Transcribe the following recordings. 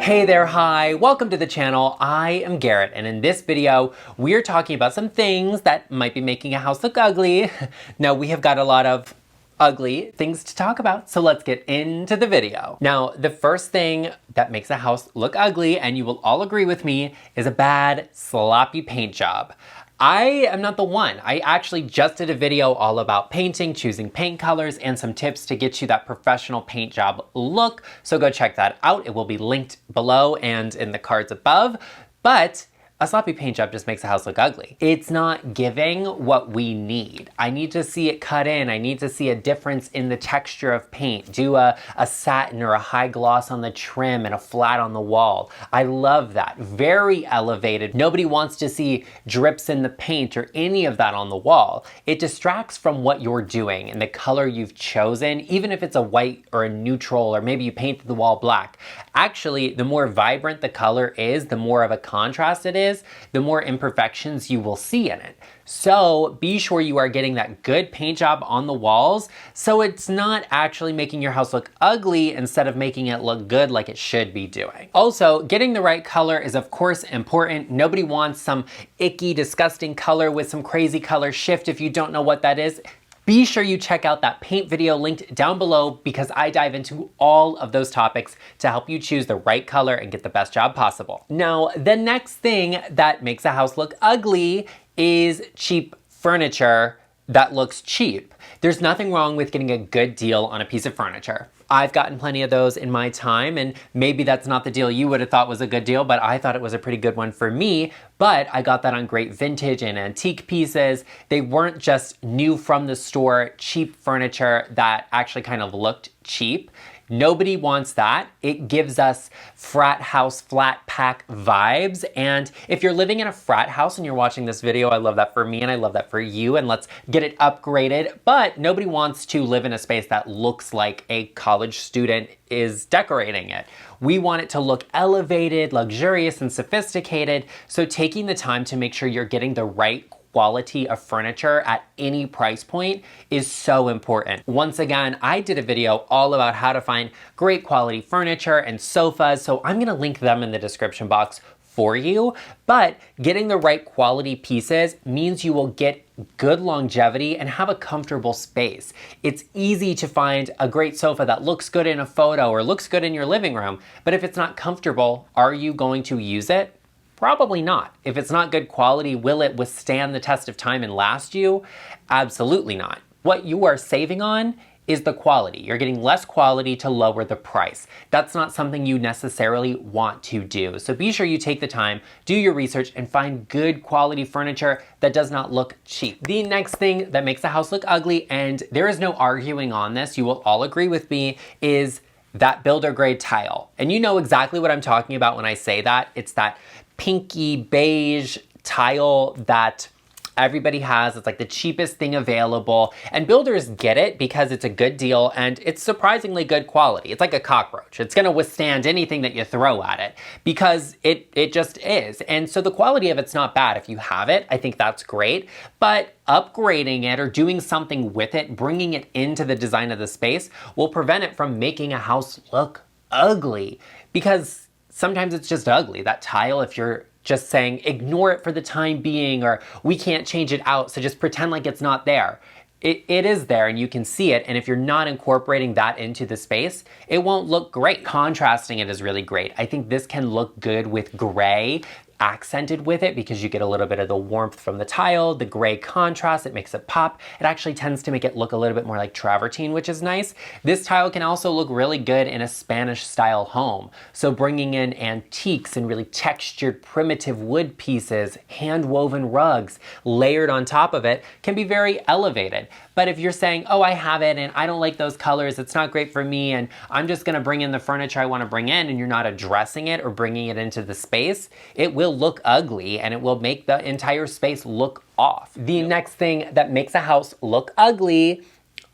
Hey there, hi, welcome to the channel. I am Garrett, and in this video, we're talking about some things that might be making a house look ugly. Now, we have got a lot of ugly things to talk about, so let's get into the video. Now, the first thing that makes a house look ugly, and you will all agree with me, is a bad, sloppy paint job. I am not the one. I actually just did a video all about painting, choosing paint colors, and some tips to get you that professional paint job look. So go check that out. It will be linked below and in the cards above. But a sloppy paint job just makes a house look ugly. It's not giving what we need. I need to see it cut in. I need to see a difference in the texture of paint. Do a satin or a high gloss on the trim and a flat on the wall. I love that. Very elevated. Nobody wants to see drips in the paint or any of that on the wall. It distracts from what you're doing and the color you've chosen, even if it's a white or a neutral, or maybe you painted the wall black. Actually, the more vibrant the color is, the more of a contrast it is, the more imperfections you will see in it. So be sure you are getting that good paint job on the walls so it's not actually making your house look ugly instead of making it look good like it should be doing. Also, getting the right color is of course important. Nobody wants some icky, disgusting color with some crazy color shift if you don't know what that is. Be sure you check out that paint video linked down below because I dive into all of those topics to help you choose the right color and get the best job possible. Now, the next thing that makes a house look ugly is cheap furniture that looks cheap. There's nothing wrong with getting a good deal on a piece of furniture. I've gotten plenty of those in my time, and maybe that's not the deal you would have thought was a good deal, but I thought it was a pretty good one for me. But I got that on great vintage and antique pieces. They weren't just new from the store, cheap furniture that actually kind of looked cheap. Nobody wants that. It gives us frat house flat pack vibes. And if you're living in a frat house and you're watching this video, I love that for me and I love that for you, and let's get it upgraded. But nobody wants to live in a space that looks like a college student is decorating it. We want it to look elevated, luxurious, and sophisticated. So taking the time to make sure you're getting the right quality of furniture at any price point is so important. Once again, I did a video all about how to find great quality furniture and sofas, so I'm gonna link them in the description box for you. But getting the right quality pieces means you will get good longevity and have a comfortable space. It's easy to find a great sofa that looks good in a photo or looks good in your living room, but if it's not comfortable, are you going to use it? Probably not. If it's not good quality, will it withstand the test of time and last you? Absolutely not. What you are saving on is the quality. You're getting less quality to lower the price. That's not something you necessarily want to do. So be sure you take the time, do your research, and find good quality furniture that does not look cheap. The next thing that makes a house look ugly, and there is no arguing on this, you will all agree with me, is that builder grade tile. And you know exactly what I'm talking about when I say that. It's that pinky beige tile that everybody has. It's like the cheapest thing available, and builders get it because it's a good deal and it's surprisingly good quality. It's like a cockroach. It's gonna withstand anything that you throw at it because it just is. And so the quality of it's not bad. If you have it, I think that's great, but upgrading it or doing something with it, bringing it into the design of the space will prevent it from making a house look ugly, because sometimes it's just ugly. That tile, if you're just saying, ignore it for the time being, or we can't change it out, so just pretend like it's not there. It is there and you can see it, and if you're not incorporating that into the space, it won't look great. Contrasting it is really great. I think this can look good with gray accented with it because you get a little bit of the warmth from the tile, the gray contrast, it makes it pop. It actually tends to make it look a little bit more like travertine, which is nice. This tile can also look really good in a Spanish style home. So bringing in antiques and really textured primitive wood pieces, hand woven rugs layered on top of it can be very elevated. But if you're saying, oh, I have it and I don't like those colors, it's not great for me, and I'm just gonna bring in the furniture I wanna bring in, and you're not addressing it or bringing it into the space, it will look ugly and it will make the entire space look off. The next thing that makes a house look ugly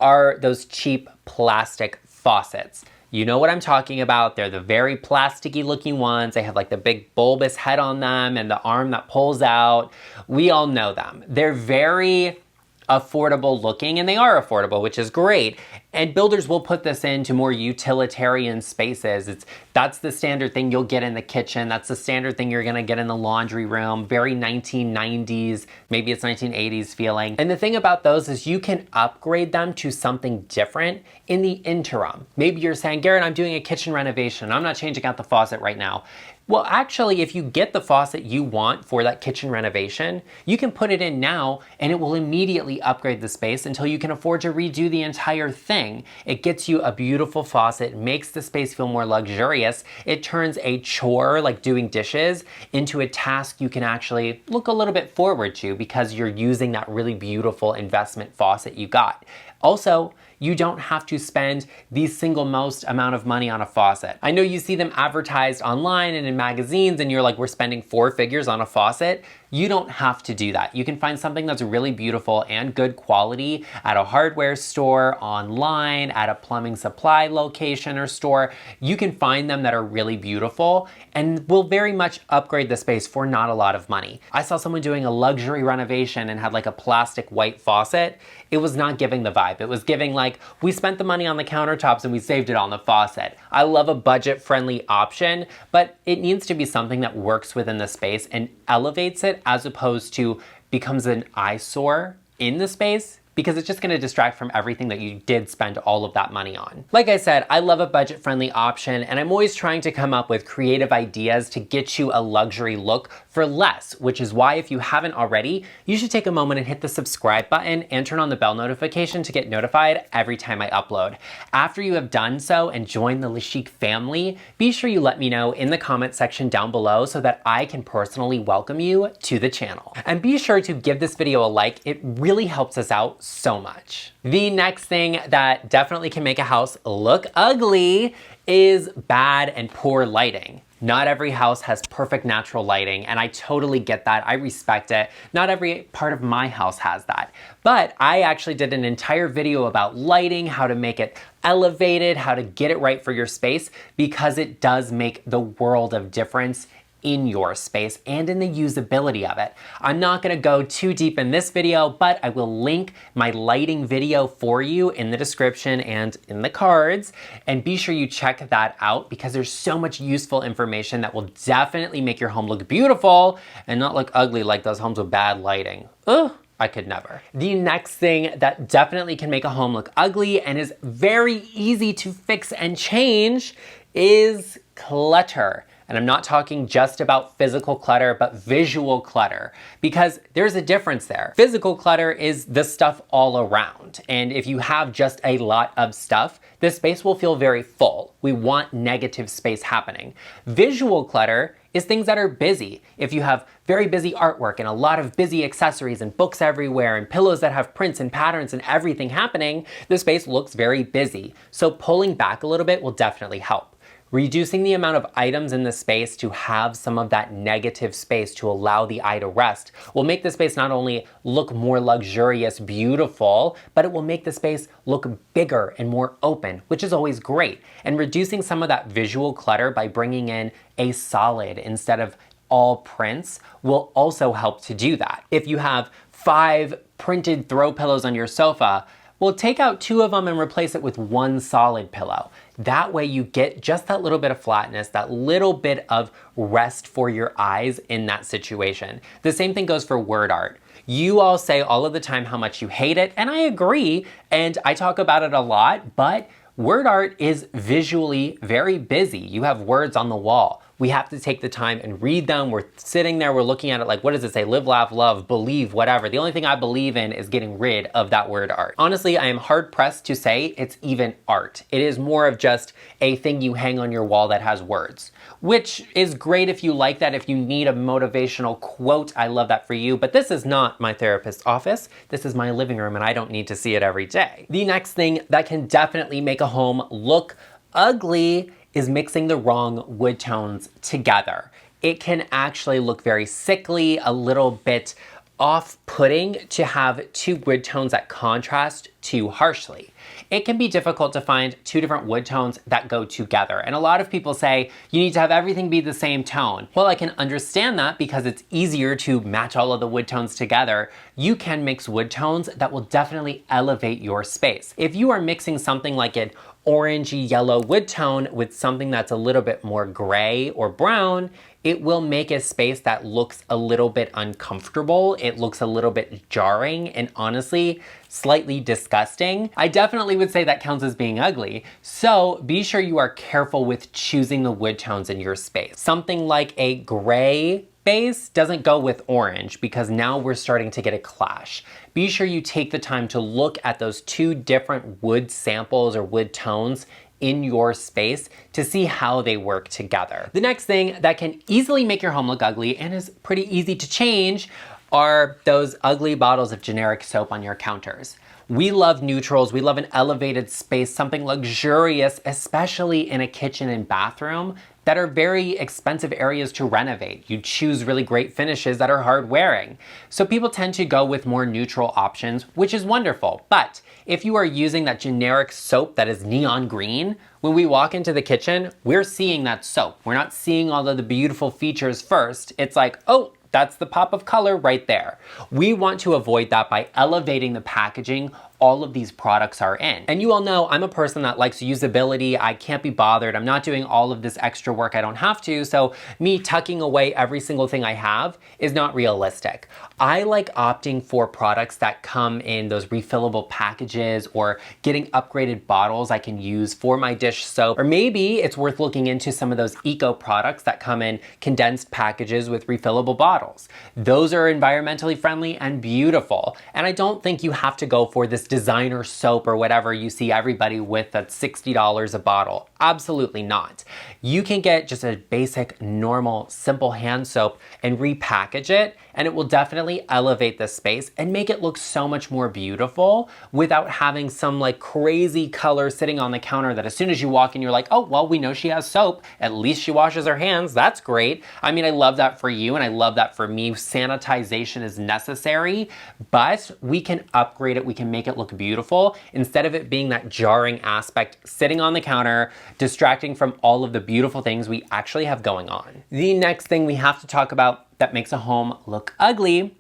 are those cheap plastic faucets. You know what I'm talking about. They're the very plasticky looking ones. They have like the big bulbous head on them and the arm that pulls out. We all know them. They're very affordable looking, and they are affordable, which is great. And builders will put this into more utilitarian spaces. That's the standard thing you'll get in the kitchen. That's the standard thing you're gonna get in the laundry room. Very 1990s, maybe it's 1980s feeling. And the thing about those is you can upgrade them to something different in the interim. Maybe you're saying, Garrett, I'm doing a kitchen renovation. I'm not changing out the faucet right now. Well, actually, if you get the faucet you want for that kitchen renovation, you can put it in now and it will immediately upgrade the space until you can afford to redo the entire thing. It gets you a beautiful faucet, makes the space feel more luxurious. It turns a chore like doing dishes into a task you can actually look a little bit forward to because you're using that really beautiful investment faucet you got. Also, you don't have to spend the single most amount of money on a faucet. I know you see them advertised online and in magazines and you're like, we're spending 4 figures on a faucet. You don't have to do that. You can find something that's really beautiful and good quality at a hardware store, online, at a plumbing supply location or store. You can find them that are really beautiful and will very much upgrade the space for not a lot of money. I saw someone doing a luxury renovation and had like a plastic white faucet. It was not giving the vibe. It was giving like, we spent the money on the countertops and we saved it on the faucet. I love a budget-friendly option, but it needs to be something that works within the space and elevates it as opposed to becomes an eyesore in the space, because it's just gonna distract from everything that you did spend all of that money on. Like I said, I love a budget-friendly option, and I'm always trying to come up with creative ideas to get you a luxury look for less, which is why if you haven't already, you should take a moment and hit the subscribe button and turn on the bell notification to get notified every time I upload. After you have done so and joined the LeChic family, be sure you let me know in the comment section down below so that I can personally welcome you to the channel. And be sure to give this video a like. It really helps us out so much. The next thing that definitely can make a house look ugly is bad and poor lighting. Not every house has perfect natural lighting, and I totally get that. I respect it. Not every part of my house has that. But I actually did an entire video about lighting, how to make it elevated, how to get it right for your space, because it does make the world of difference in your space and in the usability of it. I'm not gonna go too deep in this video, but I will link my lighting video for you in the description and in the cards. And be sure you check that out because there's so much useful information that will definitely make your home look beautiful and not look ugly like those homes with bad lighting. Ugh. I could never. The next thing that definitely can make a home look ugly and is very easy to fix and change is clutter. And I'm not talking just about physical clutter, but visual clutter, because there's a difference there. Physical clutter is the stuff all around. And if you have just a lot of stuff, the space will feel very full. We want negative space happening. Visual clutter is things that are busy. If you have very busy artwork and a lot of busy accessories and books everywhere and pillows that have prints and patterns and everything happening, the space looks very busy. So pulling back a little bit will definitely help. Reducing the amount of items in the space to have some of that negative space to allow the eye to rest will make the space not only look more luxurious, beautiful, but it will make the space look bigger and more open, which is always great. And reducing some of that visual clutter by bringing in a solid instead of all prints will also help to do that. If you have 5 printed throw pillows on your sofa, well, take out 2 of them and replace it with 1 solid pillow. That way you get just that little bit of flatness, that little bit of rest for your eyes in that situation. The same thing goes for word art. You all say all of the time how much you hate it, and I agree, and I talk about it a lot, but word art is visually very busy. You have words on the wall. We have to take the time and read them. We're sitting there, we're looking at it like, what does it say? Live, laugh, love, believe, whatever. The only thing I believe in is getting rid of that word art. Honestly, I am hard pressed to say it's even art. It is more of just a thing you hang on your wall that has words, which is great if you like that. If you need a motivational quote, I love that for you. But this is not my therapist's office. This is my living room and I don't need to see it every day. The next thing that can definitely make a home look ugly is mixing the wrong wood tones together. It can actually look very sickly, a little bit off-putting to have two wood tones that contrast too harshly. It can be difficult to find two different wood tones that go together. And a lot of people say you need to have everything be the same tone. Well, I can understand that because it's easier to match all of the wood tones together. You can mix wood tones that will definitely elevate your space. If you are mixing something like an orangey yellow wood tone with something that's a little bit more gray or brown, it will make a space that looks a little bit uncomfortable. It looks a little bit jarring and honestly, slightly disgusting. I definitely would say that counts as being ugly. So be sure you are careful with choosing the wood tones in your space. Something like a gray base doesn't go with orange because now we're starting to get a clash. Be sure you take the time to look at those two different wood samples or wood tones in your space to see how they work together. The next thing that can easily make your home look ugly and is pretty easy to change are those ugly bottles of generic soap on your counters. We love neutrals, we love an elevated space, something luxurious, especially in a kitchen and bathroom that are very expensive areas to renovate. You choose really great finishes that are hard wearing. So people tend to go with more neutral options, which is wonderful. But if you are using that generic soap that is neon green, when we walk into the kitchen, we're seeing that soap. We're not seeing all of the beautiful features first. It's like, oh, that's the pop of color right there. We want to avoid that by elevating the packaging all of these products are in. And you all know I'm a person that likes usability. I can't be bothered. I'm not doing all of this extra work I don't have to, so me tucking away every single thing I have is not realistic. I like opting for products that come in those refillable packages or getting upgraded bottles I can use for my dish soap. Or maybe it's worth looking into some of those eco products that come in condensed packages with refillable bottles. Those are environmentally friendly and beautiful. And I don't think you have to go for this designer soap or whatever you see everybody with that's $60 a bottle. Absolutely not. You can get just a basic, normal, simple hand soap and repackage it, and it will definitely elevate the space and make it look so much more beautiful without having some like crazy color sitting on the counter that as soon as you walk in, you're like, oh, well, we know she has soap. At least she washes her hands. That's great. I mean, I love that for you and I love that for me. Sanitization is necessary, but we can upgrade it. We can make it look beautiful instead of it being that jarring aspect sitting on the counter, distracting from all of the beautiful things we actually have going on. The next thing we have to talk about that makes a home look ugly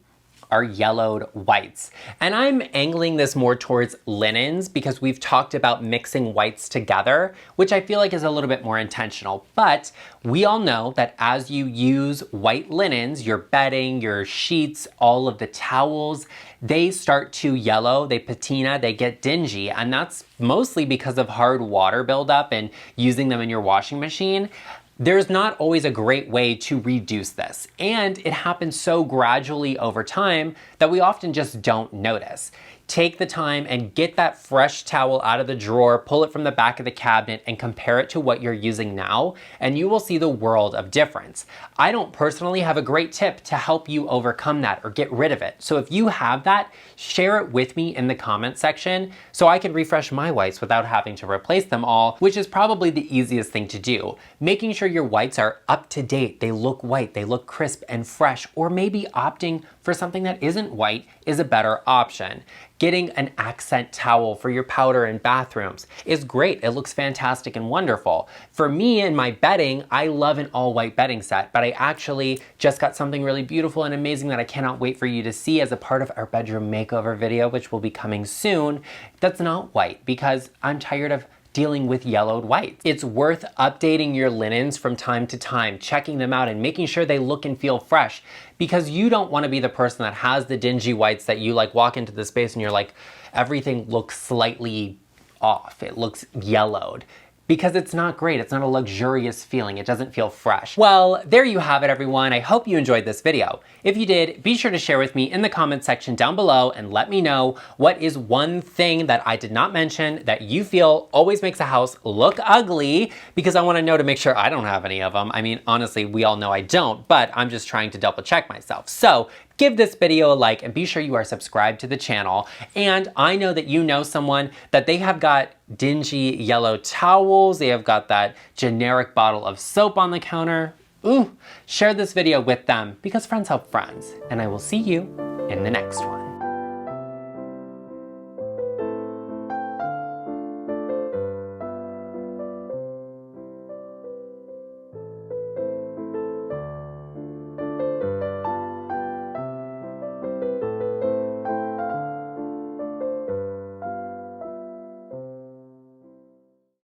are yellowed whites. And I'm angling this more towards linens because we've talked about mixing whites together, which I feel like is a little bit more intentional. But we all know that as you use white linens, your bedding, your sheets, all of the towels, they start to yellow, they patina, they get dingy. And that's mostly because of hard water buildup and using them in your washing machine. There's not always a great way to reduce this, and it happens so gradually over time that we often just don't notice. Take the time and get that fresh towel out of the drawer, pull it from the back of the cabinet and compare it to what you're using now, and you will see the world of difference. I don't personally have a great tip to help you overcome that or get rid of it. So if you have that, share it with me in the comment section so I can refresh my whites without having to replace them all, which is probably the easiest thing to do. Making sure your whites are up to date, they look white, they look crisp and fresh, or maybe opting for something that isn't white is a better option. Getting an accent towel for your powder in bathrooms is great. It looks fantastic and wonderful. For me and my bedding, I love an all white bedding set, but I actually just got something really beautiful and amazing that I cannot wait for you to see as a part of our bedroom makeover video, which will be coming soon. That's not white because I'm tired of dealing with yellowed whites. It's worth updating your linens from time to time, checking them out and making sure they look and feel fresh, because you don't want to be the person that has the dingy whites that you like walk into the space and you're like, everything looks slightly off. It looks yellowed. Because it's not great. It's not a luxurious feeling. It doesn't feel fresh. Well, there you have it, everyone. I hope you enjoyed this video. If you did, be sure to share with me in the comment section down below and let me know what is one thing that I did not mention that you feel always makes a house look ugly, because I want to know to make sure I don't have any of them. I mean, honestly, we all know I don't, but I'm just trying to double check myself. So give this video a like and be sure you are subscribed to the channel. And I know that you know someone that they have got dingy yellow towels, they have got that generic bottle of soap on the counter. Ooh, share this video with them because friends help friends. And I will see you in the next one.